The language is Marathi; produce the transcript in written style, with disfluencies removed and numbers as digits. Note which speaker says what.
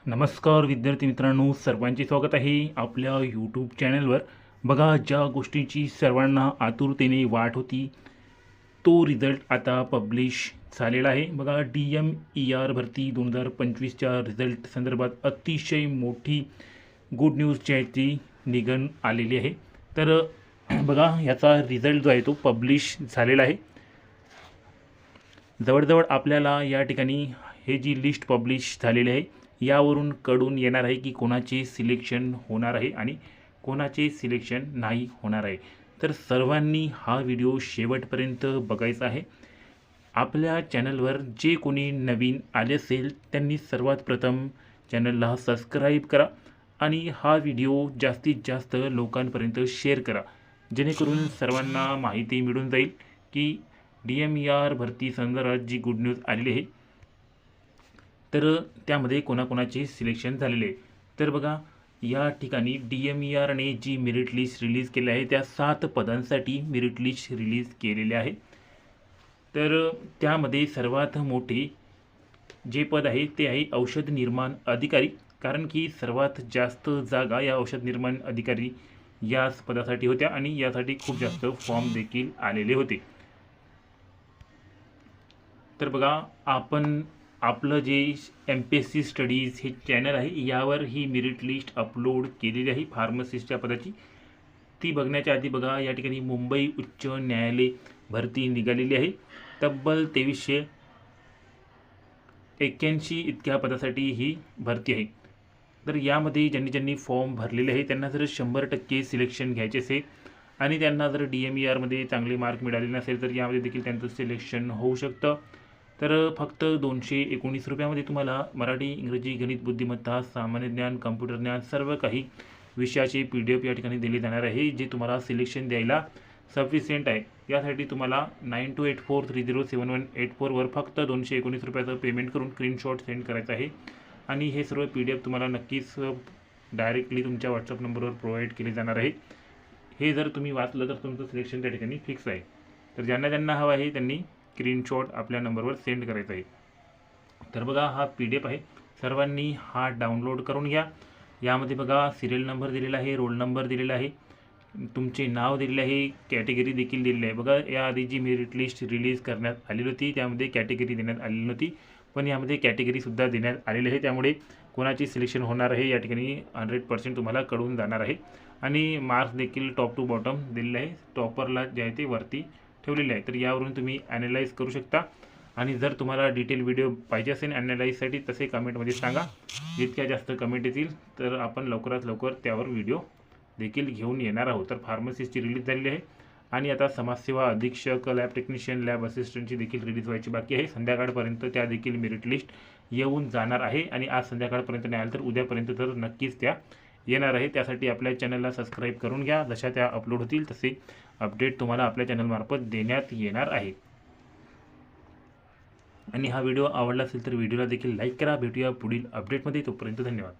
Speaker 1: नमस्कार विद्यार्थी मित्रांनो, सर्वांचे स्वागत आहे आपल्या यूट्यूब चॅनलवर। बघा, ज्या गोष्टीची सर्वांना आतुरतेने वाट होती तो रिझल्ट आता पब्लिश झालेला आहे। बघा, DMER भरती 2025च्या रिझल्ट संदर्भात अतिशय मोठी गुड न्यूज जी आहे ती निघून आलेली आहे। तर बघा, याचा रिझल्ट जो आहे तो पब्लिश झालेला आहे। जवळजवळ आपल्याला या ठिकाणी हे जी लिस्ट पब्लिश झालेली आहे यावरून कळून येणार आहे की कोणाचे सिलेक्शन होणार आहे आणि कोणाचे सिलेक्शन नाही होणार आहे। तर सर्वांनी हा व्हिडिओ शेवटपर्यंत बघायचा आहे। आपल्या चॅनलवर जे कोणी नवीन आले असेल त्यांनी सर्वात प्रथम चॅनलला सबस्क्राईब करा आणि हा व्हिडिओ जास्तीत जास्त लोकांपर्यंत शेअर करा, जेणेकरून सर्वांना माहिती मिळून जाईल की DMER भरती संदर्भात जी गुड न्यूज आलेली आहे तर त्यामध्ये कोणाकोणाचे सिलेक्शन झालेले आहे। तर बघा, या ठिकाणी DMERने जी मेरिट लिस्ट रिलीज केली आहे त्या 7 पदांसाठी मेरिट लिस्ट रिलीज केलेले आहे। तर त्यामध्ये सर्वात मोठे जे पद आहे ते आहे औषध निर्माण अधिकारी, कारण की सर्वात जास्त जागा या औषध निर्माण अधिकारी याच पदासाठी होत्या आणि यासाठी खूप जास्त फॉर्म देखील आलेले होते। तर बघा, आपण आपलं जे MPSC स्टडीज हे चॅनल आहे यावर ही मेरिट लिस्ट अपलोड केलेली आहे फार्मसिस्टच्या पदाची। ती बघण्याच्या आधी बघा, या ठिकाणी मुंबई उच्च न्यायालय भरती निघालेली आहे। तब्बल 2381 इतक्या पदासाठी ही भरती आहे। तर यामध्ये ज्यांनी फॉर्म भरलेले आहे त्यांना जर 100% सिलेक्शन घ्यायचे असेल आणि त्यांना जर DMERमध्ये चांगले मार्क मिळाले नसेल तर यामध्ये देखील त्यांचं सिलेक्शन होऊ शकतं। तर फक्त 219 रुपयामध्ये तुम्हाला मराठी, इंग्रजी, गणित, बुद्धिमत्ता, सामान्य ज्ञान, कम्प्युटर ज्ञान सर्व काही विषयाचे PDF या ठिकाणी दिले जाणार आहे, जे तुम्हाला सिलेक्शन द्यायला सफिशियंट आहे। यासाठी तुम्हाला 9284307184 वर फक्त 219 रुपयाचं पेमेंट करून स्क्रीनशॉट सेंड करायचा आहे आणि हे सर्व PDF तुम्हाला नक्कीच डायरेक्टली तुमच्या WhatsApp नंबरवर प्रोव्हाइड केले जाणार आहे। हे जर तुम्ही वाचलं तर तुमचं सिलेक्शन त्या ठिकाणी फिक्स आहे। तर ज्यांना हवं आहे त्यांनी स्क्रीनशॉट आपल्या नंबरवर सेंड करायचा आहे। तर बघा, हा PDF आहे, सर्वांनी हा डाउनलोड करून घ्या। यामध्ये बघा, सिरियल नंबर दिलेला आहे, रोल नंबर दिलेला आहे, तुमचे नाव दिलेले आहे, कॅटेगरी देखील दिलेली आहे। बघा, याआधी जी मेरिट लिस्ट रिलीज करण्यात आलेली होती त्यामध्ये कॅटेगरी देण्यात आलेली नव्हती, पण यामध्ये कॅटेगरीसुद्धा देण्यात आलेली आहे। त्यामुळे कोणाची सिलेक्शन होणार आहे या ठिकाणी 100% तुम्हाला कळून जाणार आहे आणि मार्क्स देखील टॉप टू बॉटम दिलेले आहे। टॉपरला जे आहे ते वरती ठेवलेले आहे। तर यावरून तुम्ही ॲनालाइज करू शकता आणि जर तुम्हाला डिटेल व्हिडिओ पाहिजे असेल ॲनालाइजसाठी तसे कमेंटमध्ये सांगा। जितक्या जास्त कमेंट येतील तर आपण लवकरात लवकर त्यावर व्हिडिओ देखील घेऊन येणार आहोत। तर फार्मसिस्टची रिलीज झालेली आहे आणि आता समाजसेवा अधीक्षक, लॅब टेक्निशियन, लॅब असिस्टंटची देखील रिलीज व्हायची बाकी आहे। संध्याकाळपर्यंत त्या देखील मेरिट लिस्ट येऊन जाणार आहे आणि आज संध्याकाळपर्यंत नाही आलं तर उद्यापर्यंत तर नक्कीच त्या येणार आहे। त्यासाठी आपल्या चॅनलला सबस्क्राईब करून घ्या, जशा त्या अपलोड होतील तसे अपडेट तुम्हाला आपल्या चॅनलमार्फत देण्यात येणार आहे। आणि हा व्हिडिओ आवडला असेल तर व्हिडिओला देखील लाईक करा। भेटूया पुढील अपडेटमध्ये, तोपर्यंत धन्यवाद।